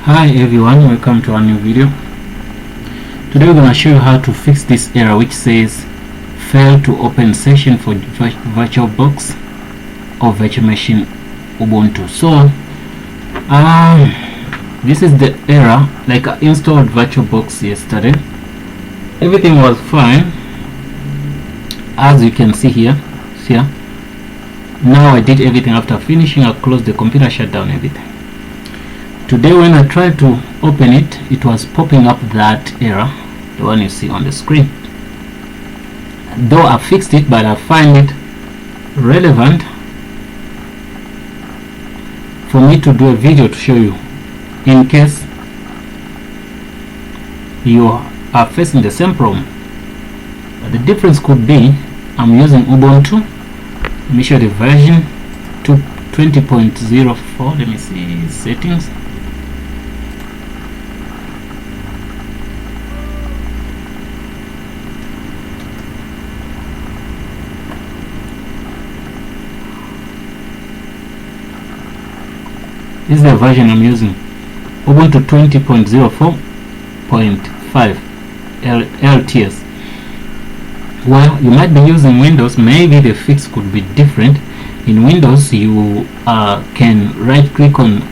Hi everyone, welcome to our new video. Today we're going to show you how to fix this error which says fail to open session for VirtualBox or virtual machine Ubuntu. So this is the error. Like I installed VirtualBox yesterday, everything was fine as you can see here. Now I did everything. After finishing, I closed the computer, shut down everything. Today when I tried to open it, it was popping up that error, the one you see on the screen. Though I fixed it, but I find it relevant for me to do a video to show you in case you are facing the same problem. But the difference could be I'm using Ubuntu. Let me show you the version 20.04. Let me see settings. This is the version I'm using, Ubuntu 20.04.5 LTS. Well, you might be using Windows. Maybe the fix could be different. In Windows, you can right click on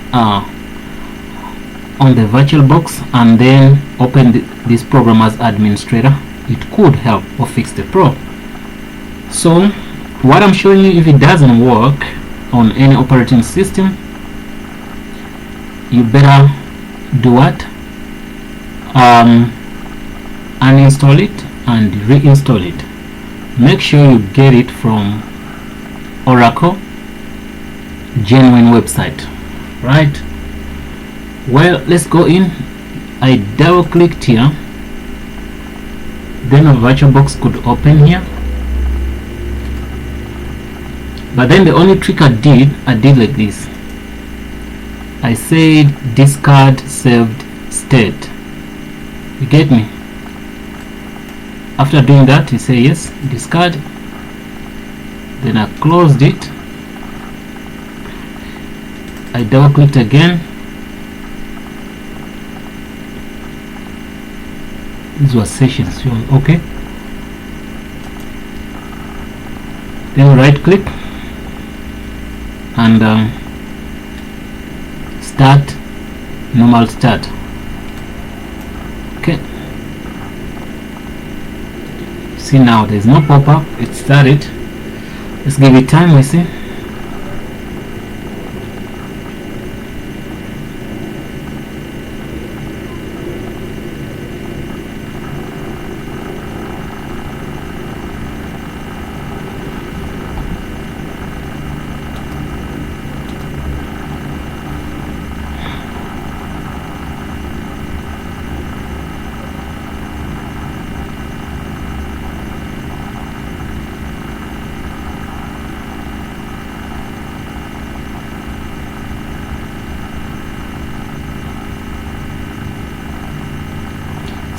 the VirtualBox and then open this program as administrator. It could help or fix the problem. So what I'm showing you, if it doesn't work on any operating system, you better do what? Uninstall it and reinstall it. Make sure you get it from Oracle genuine website, right? Well, let's go in. I double clicked here, then a VirtualBox could open here. But then the only trick I did like this. I said discard saved state. You get me? After doing that, you say yes, discard. Then I closed it. I double clicked again. These were sessions. Okay. Then right click and start, normal start. Okay, see now there's no pop-up, it started. Let's give it time. We see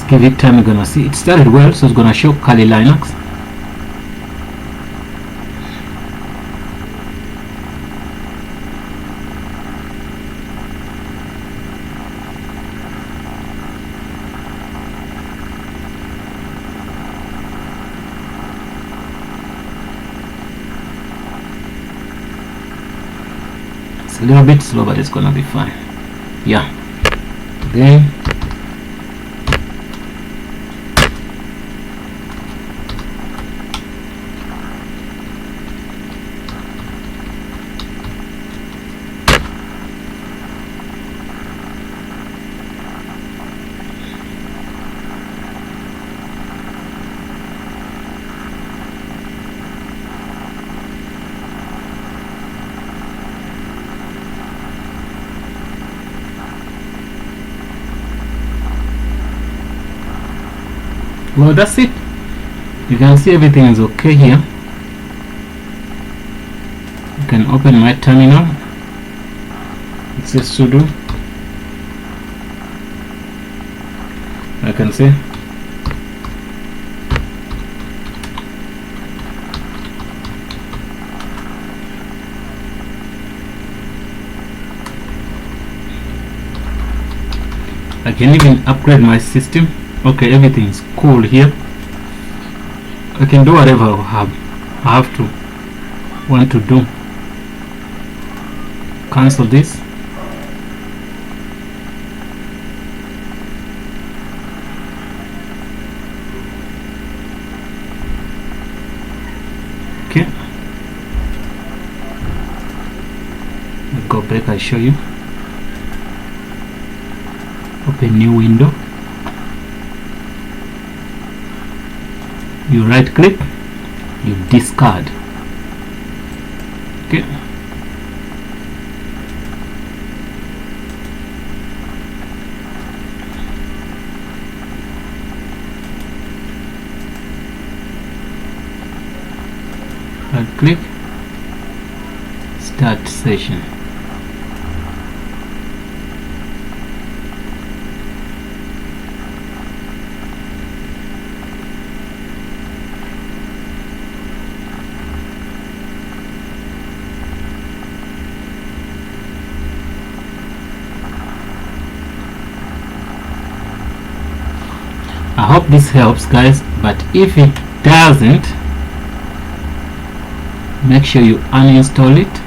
give it time. We're gonna see it started well, so it's gonna show Kali Linux. It's a little bit slow, but it's gonna be fine. Yeah. Then well, that's it. You can see everything is okay here. You can open my terminal. It says sudo. I can see I can even upgrade my system. Okay, everything's cool here. I can do whatever I have to want to do. Cancel this. Okay, I'll go back. I show you. Open new window. You right click, you discard. Okay, right click, start session. I hope this helps, guys, but if it doesn't, make sure you uninstall it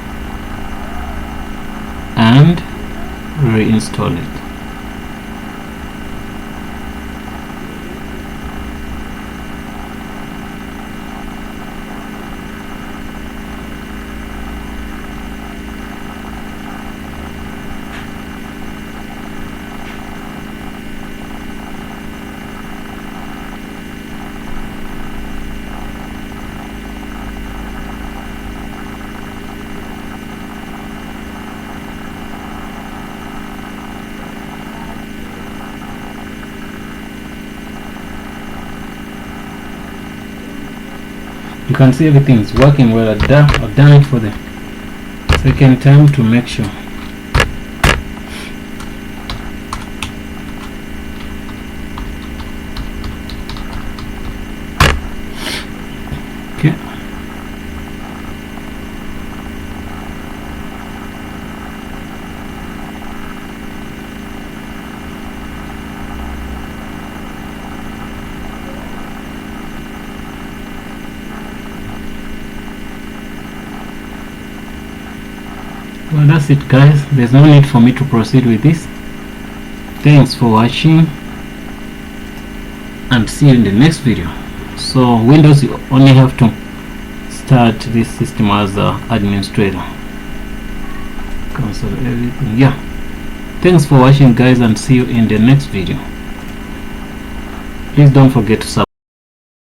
and reinstall it. You can see everything is working well. I've done it for the second time to make sure. Okay. Well, that's it, guys. There's no need for me to proceed with this. Thanks for watching and see you in the next video. So Windows, you only have to start this system as an administrator. Cancel everything. Yeah, thanks for watching, guys, and see you in the next video. Please don't forget to subscribe.